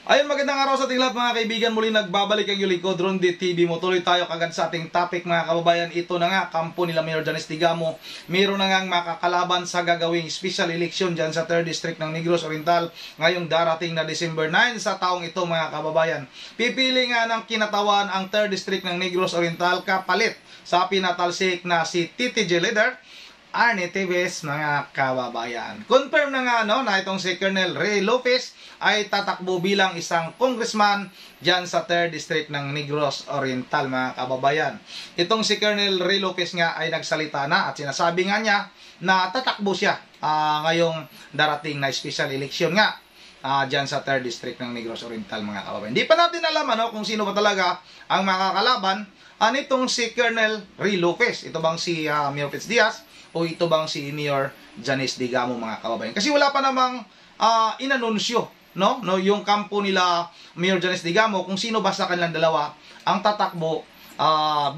Ayun, magandang araw sa ating lahat mga kaibigan. Muli nagbabalik ang Yulikod Ronde TV mo. Tuloy tayo kagad sa ating topic mga kababayan. Ito na nga, kampo nila Mayor Janice Digamo. Mayroon na nga makakalaban sa gagawing special election dyan sa 3rd District ng Negros Oriental ngayong darating na December 9 sa taong ito mga kababayan. Pipili nga ng kinatawan ang 3rd District ng Negros Oriental kapalit sa pinatalsik na si TTG Leader Arne Teves mga kababayan. Confirm na nga na itong si Colonel Ray Lopez ay tatakbo bilang isang congressman dyan sa 3rd District ng Negros Oriental mga kababayan. Itong si Colonel Ray Lopez nga ay nagsalita na at sinasabi nga niya na tatakbo siya ngayong darating na special election nga dyan sa 3rd District ng Negros Oriental mga kababayan. Hindi pa natin alam kung sino ba talaga ang makakalaban nitong si Colonel Ray Lopez. Ito bang si Mayor Fitz Diaz o ito bang si Mayor Janice Digamo mga kababayan? Kasi wala pa namang inanunsyo yung kampo nila Mayor Janice Digamo kung sino ba sa kanilang dalawa ang tatakbo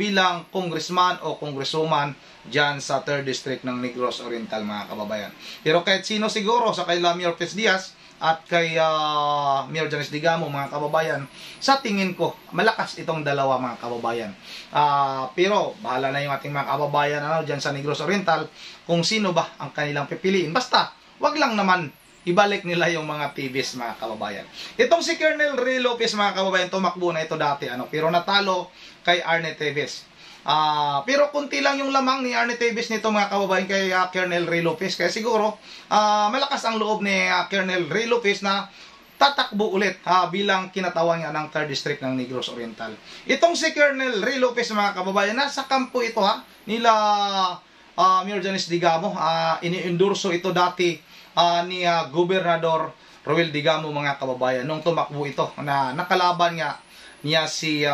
bilang congressman o congresswoman dyan sa 3rd District ng Negros Oriental mga kababayan. Pero kahit sino siguro sa kanila Mayor Fitz Diaz at kay Mayor Janice Digamo mga kababayan, sa tingin ko malakas itong dalawa mga kababayan. Pero bahala na yung ating mga kababayan dyan sa Negros Oriental kung sino ba ang kanilang pipiliin. Basta wag lang naman ibalik nila yung mga TVs mga kababayan. Itong si Colonel Ray Lopez mga kababayan, tumakbo na ito dati pero natalo kay Arne Teves. Pero kunti lang yung lamang ni Arne Teves nito mga kababayan kay Colonel Ray Lopez. Kaya siguro malakas ang loob ni Colonel Ray Lopez na tatakbo ulit bilang kinatawan niya ng 3rd District ng Negros Oriental. Itong si Colonel Ray Lopez mga kababayan, nasa kampo ito nila Mayor Janice Digamo. Ini-endorso ito dati ni Gobernador Roel Digamo mga kababayan nung tumakbo ito na nakalaban nga niya si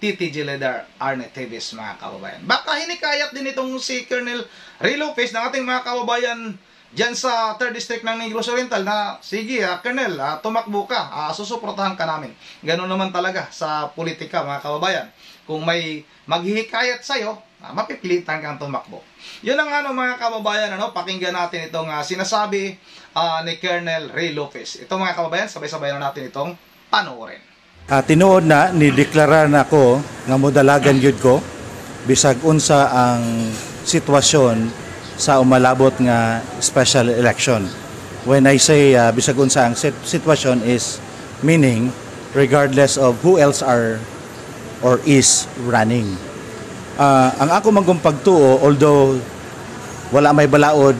TTG Leader Arne Teves mga kababayan. Baka hinikayat din itong si Colonel Ray Lopez ng ating mga kababayan dyan sa 3rd District ng Negros Oriental na sige Colonel, tumakbo ka, susuportahan ka namin. Ganun naman talaga sa politika mga kababayan. Kung may maghihikayat sa'yo, mapipilitan kang tumakbo. Yun ang mga kababayan, pakinggan natin itong sinasabi ni Colonel Ray Lopez. Ito mga kababayan, sabay-sabay na natin itong panoorin. Tinuod na nideklarar na ako nga modalagan yun ko bisag unsa ang sitwasyon sa umalabot nga special election. When I say bisag unsa ang sitwasyon is meaning regardless of who else are or is running. Ang ako magong pagtuo, although wala may balaod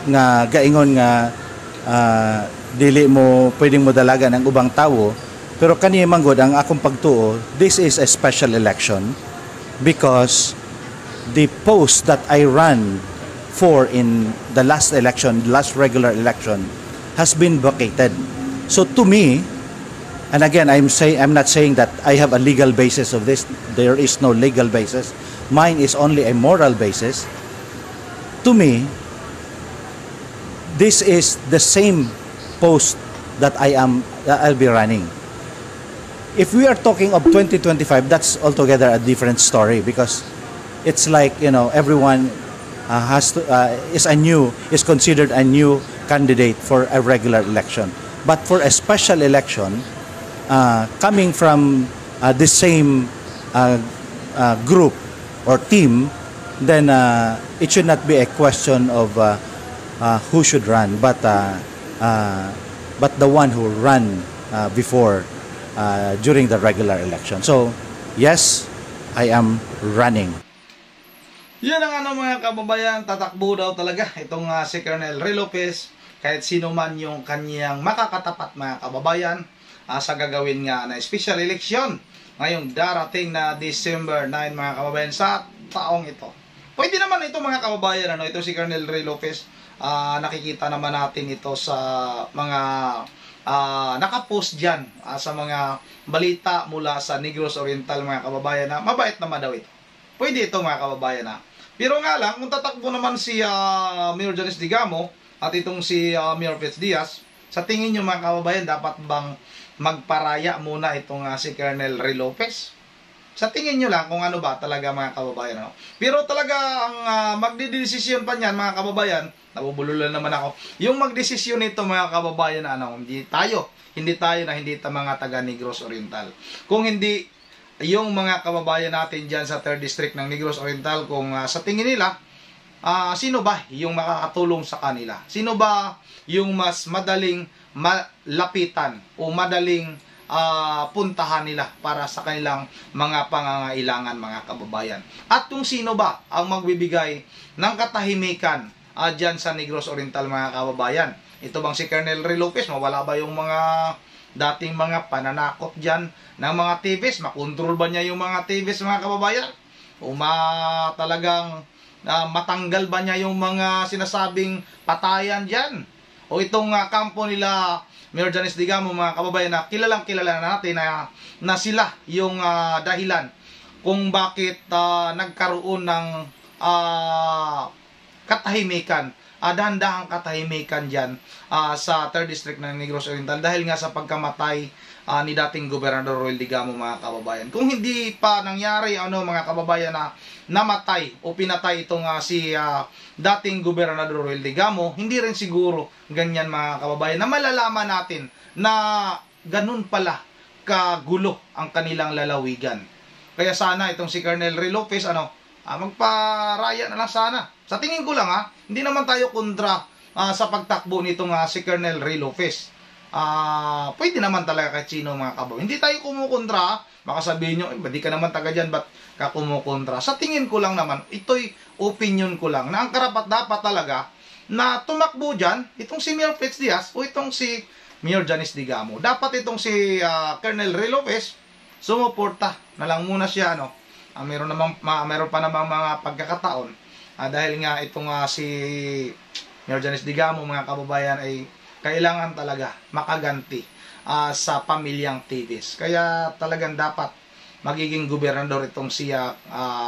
nga gaingon nga dili mo pwedeng modalagan ang ubang tawo, pero kaniya manggod ang akong pagtuo, this is a special election because the post that I ran for in the last election, last regular election, has been vacated. So to me, and again, I'm not saying that I have a legal basis of this. There is no legal basis. Mine is only a moral basis. To me, this is the same post that I'll be running. If we are talking of 2025, that's altogether a different story because it's like, everyone is considered a new candidate for a regular election. But for a special election, coming from the same group or team, then it should not be a question of who should run, but the one who ran before during the regular election. So, yes, I am running. Yan ang mga kababayan, tatakbo daw talaga itong si Colonel Ray Lopez kahit sino man yung kanyang makakatapat mga kababayan sa gagawin nga na special election ngayong darating na December 9 mga kababayan sa taong ito. Pwede naman ito mga kababayan, ito si Colonel Ray Lopez, nakikita naman natin ito sa mga nakapost dyan sa mga balita mula sa Negros Oriental mga kababayan na mabait naman daw ito. Pwede ito mga kababayan Pero nga lang, kung tatakbo naman si Mayor Janice Digamo at itong si Mayor Fitz Diaz, sa tingin nyo mga kababayan, dapat bang magparaya muna itong si Colonel Ray Lopez? Sa tingin nyo lang kung ano ba talaga mga kababayan. Ano? Pero talaga ang magdidesisyon pa niyan mga kababayan, nabubululan naman ako, yung magdesisyon nito mga kababayan, ano, hindi tayo na hindi mga taga Negros Oriental. Kung hindi yung mga kababayan natin dyan sa 3rd District ng Negros Oriental, kung sa tingin nila, sino ba yung makakatulong sa kanila? Sino ba yung mas madaling malapitan o madaling puntahan nila para sa kanilang mga pangangailangan mga kababayan? At kung sino ba ang magbibigay ng katahimikan dyan sa Negros Oriental mga kababayan? Ito bang si Colonel Ray Lopez? Mawala ba yung mga dating mga pananakot dyan ng mga TVs? Makontrol ba niya yung mga TVs mga kababayan? O talagang matanggal ba niya yung mga sinasabing patayan dyan? O itong kampo nila Mayor Janice Digamo mga kababayan, na kilalang kilala natin na sila yung dahilan kung bakit nagkaroon ng katahimikan, dahan-dahang katahimikan dyan sa 3rd District ng Negros Oriental dahil nga sa pagkamatay ni dating Gobernador Roel Digamo mga kababayan. Kung hindi pa nangyari mga kababayan na namatay o pinatay itong si dating Gobernador Roel Digamo, hindi rin siguro ganyan mga kababayan na malalaman natin na ganun pala kagulo ang kanilang lalawigan. Kaya sana itong si Colonel Ray Lopez magparaya na lang sana. Sa tingin ko lang hindi naman tayo kontra sa pagtakbo nitong si Colonel Ray Lopez. Pwede naman talaga kahit sino mga kababayan. Hindi tayo kumukontra. Baka sabihin nyo, di ka naman taga dyan, ba't ka kumukontra? Sa tingin ko lang naman, ito'y opinion ko lang, na ang karapat-dapat talaga na tumakbo dyan, itong si Mayor Fitz Diaz o itong si Mayor Janice Digamo. Dapat itong si Colonel Ray Lopez, sumuporta na lang muna siya. Meron pa namang mga pagkakataon. Dahil nga itong si Mayor Janice Digamo, mga kababayan, ay kailangan talaga makaganti sa pamilyang TVs. Kaya talagang dapat magiging gobernador itong si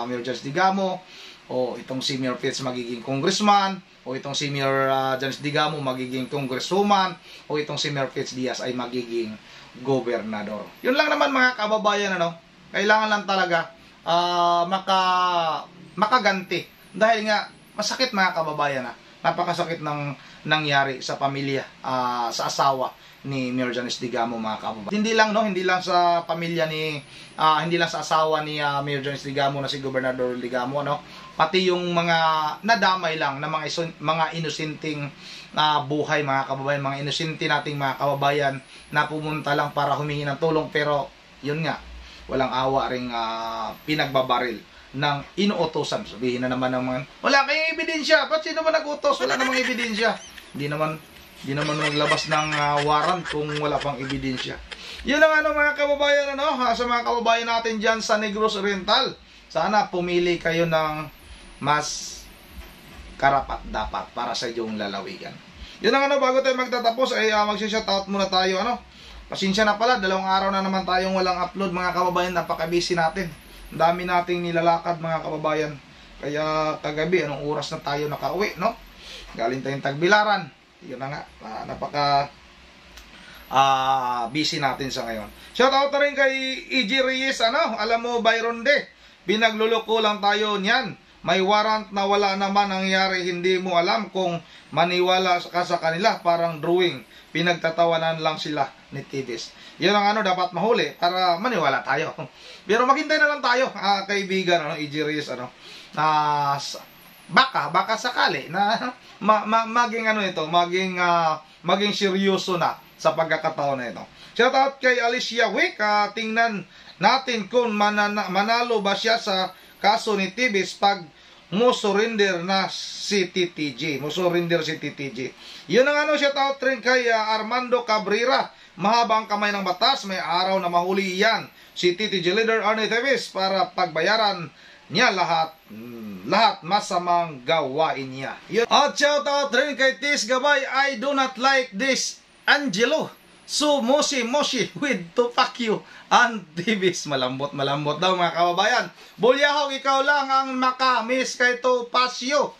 Mayor Janice Digamo, o itong si Mayor Fitz magiging congressman, o itong si Mayor Janice Digamo magiging congresswoman, o itong si Mayor Fitz Diaz ay magiging gobernador. Yun lang naman mga kababayan, kailangan lang talaga makaganti. Dahil nga masakit mga kababayan, napakasakit ng nangyari sa pamilya, sa asawa ni Mayor Janice Digamo mga kababayan. Hindi lang sa pamilya hindi lang sa asawa ni Mayor Janice Digamo na si Gobernador Digamo, pati yung mga nadamay lang na mga inosenteng buhay mga kababayan, mga inosente nating mga kababayan na pumunta lang para humingi ng tulong, pero yun nga, walang awa ring pinagbabaril ng inuutosan. Sabihin na naman ng mga, wala kayong ebidensya. Ba't sino ba nag-utos? Wala namang ebidensya. Hindi naman maglabas ng warrant kung wala pang ebidensya. Yun ang mga kababayan, sa mga kababayan natin dyan sa Negros Oriental. Sana pumili kayo ng mas karapat-dapat para sa iyong lalawigan. Yun ang bago tayo magtatapos ay mag-shoutout muna tayo. Pasensya na pala, 2 araw na naman tayong walang upload mga kababayan. Napaka-busy natin. Ang dami nating nilalakad mga kababayan. Kaya kagabi, anong oras na tayo nakauwi, Galing tayong Tagbilaran. Yun na nga, napaka busy natin sa ngayon. Shoutout na rin kay E.G. Reyes, alam mo Byron De, binagluloko lang tayo niyan. May warrant na wala naman nangyari, hindi mo alam kung maniwala ka sa kanila, parang drawing. Pinagtatawanan lang sila ni TVs. Yun ang dapat mahuli para maniwala tayo. Pero maghintay na lang tayo, kaibigan, E.G. Reyes, baka sakali na maging maging seryoso na sa pagkakataon na ito. Shoutout kay Alicia Wick, tingnan natin kung manalo ba siya sa kaso ni TVs pag surrender na si TTG. Surrender si TTG. Yun ang shoutout rin kay Armando Cabrera. Mahaba ang kamay ng batas, may araw na mahuli yan si TTG leader Arnie Teves para pagbayaran niya lahat masamang gawain niya. At shoutout rin kay Tis Gabay, I do not like this Angelo. So moshi with Tupakyo and Tibis. Malambot daw mga kababayan. Bulyahog, ikaw lang ang makamiss kay Tupakyo.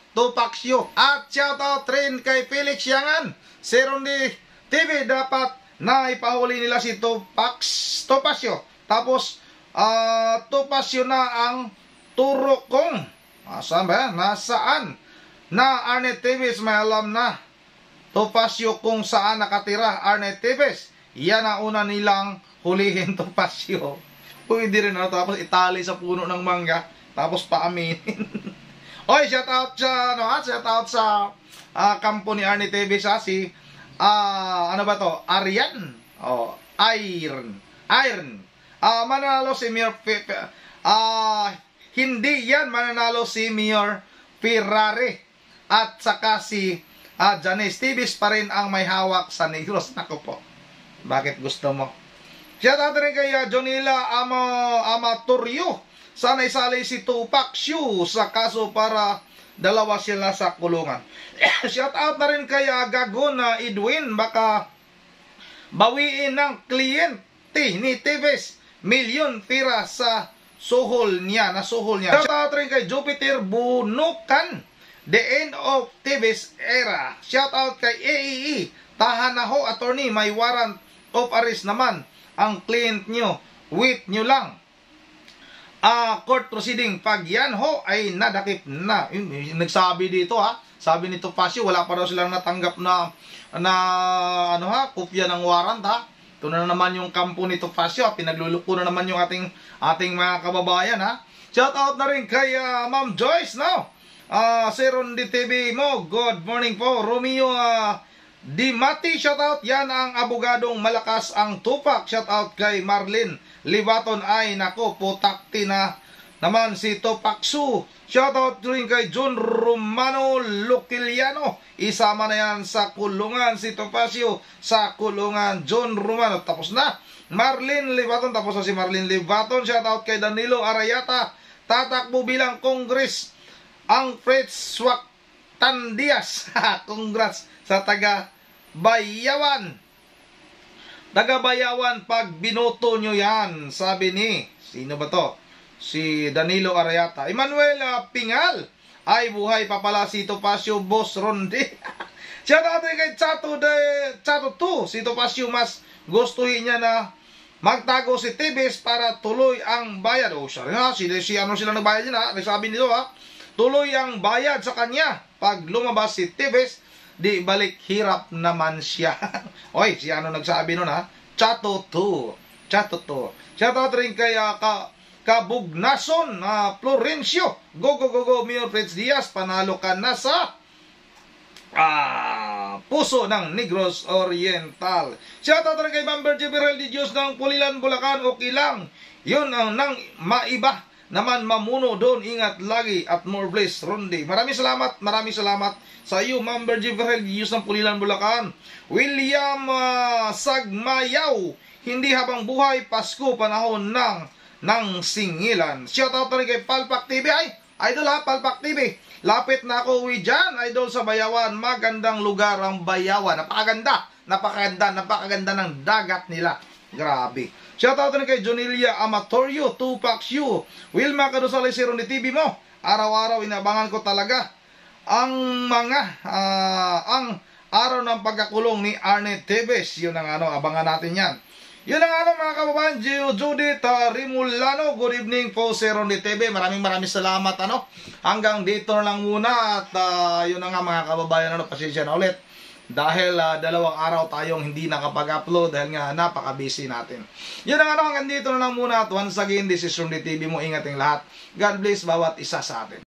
At shoutout rin kay Felix Yangan. Serundi TV, dapat na ipahuli nila si Tupakyo. Tapos Topacio na ang turo kong. Saan ba? Nasaan? Na Arnett Tevez, may alam na. Topacio kung saan nakatira Arnett Tevez. Yan ang una nilang hulihin, Topacio. Pwede rin na, tapos itali sa puno ng mangga, tapos paaminin. Oy, shout out sa kampo ni Arnett Tevez, si ano ba to? Arian. Iron. Mananalo si Mayor hindi yan mananalo si Mayor Ferrari at saka si Janice Tevez pa rin ang may hawak sa Negros. Nako po. Bakit gusto mo? Shout out rin kay Jonila Amatorio. Sana isali si Tupac Siu sa kaso para dalawa sila sa kulungan. Shout out na rin kay Gagona Edwin. Baka bawiin ng kliyente ni Tevez milyon pira sa suhol niya. Shout out rin kay Jupiter Bunukan. The end of Tevez era. Shout out kay AEE. Tahan na ho, attorney. May warrant of arrest naman ang client nyo. Wait nyo lang. Court proceeding. Pag yan ho ay nadakip na. Nagsabi dito Sabi ni Topacio, wala pa daw silang natanggap na kopya ng warrant Ito na naman yung kampo ni Topacio. Pinagluluko na naman yung ating mga kababayan Shout out na rin kay Ma'am Joyce Seron di TV mo. Good morning po. Romeo Di Mati, shout out. Yan ang abogadong malakas ang Tupac. Shout out kay Marlene Libaton. Ay nako, putakti na naman si Tupac Su. Shout out rin kay John Romano Luciliano. Isama na yan sa kulungan si Topacio. Sa kulungan John Romano. Tapos na Marlene Libaton. Tapos na si Marlene Libaton. Shout out kay Danilo Arayata. Tatakbo bilang Congress ang Fred Swaktan Diaz. Congrats sa taga-Bayawan. Taga-Bayawan, pag binoto nyo yan, sabi ni, sino ba to? Si Danilo Arayata. Emmanuel Pingal, ay buhay pa pala si Topacio Boss Rondi. Siya natin kay Chato 2. Si Topacio mas gustuhin niya na magtago si Tevez para tuloy ang bayad. Ano sila nagbayad yun Nagsabi nito tuloy ang bayad sa kanya. Pag lumabas si Tevez, di balik hirap naman siya. Oy, si ano nagsabi nun Chato 2. Shout out rin kay Kabugnason Florencio. Go Mayor Fritz Diaz, panalo ka na sa puso ng Negros Oriental. Shout out rin kay Member Jiberel Di Diyos ng Pulilan, Bulacan. Okay lang, yun ang nang maiba naman mamuno doon. Ingat lagi at more blessed Rondi. Maraming salamat sa iyo, Member Jiverel Diyos ng Pulilan, Bulacan. William Sagmayaw, hindi habang buhay, Pasko, panahon ng singilan. Shout out rin kay Palpak TV. Idol Palpak TV. Lapit na ako uwi dyan, idol, sa Bayawan. Magandang lugar ang Bayawan. Napakaganda ng dagat nila. Grabe. Shout out rin kay Jonilia Amatorio, Tupac Siu, Wilma Cadusales, Seron di TV mo. Araw-araw inabangan ko talaga ang ang araw ng pagkakulong ni Arnett Tevez. Yun ang abangan natin yan. Yun ang mga kababayan. Judith Rimulano, good evening po, Seron di TV. Maraming salamat hanggang dito na lang muna. At yun ang mga kababayan, pasensya na ulit dahil 2 araw tayong hindi nakapag-upload dahil nga napaka-busy natin. Yun ang hanggang dito na lang muna. At once again, this is Seron di TV mo. Ingat ang lahat. God bless bawat isa sa atin.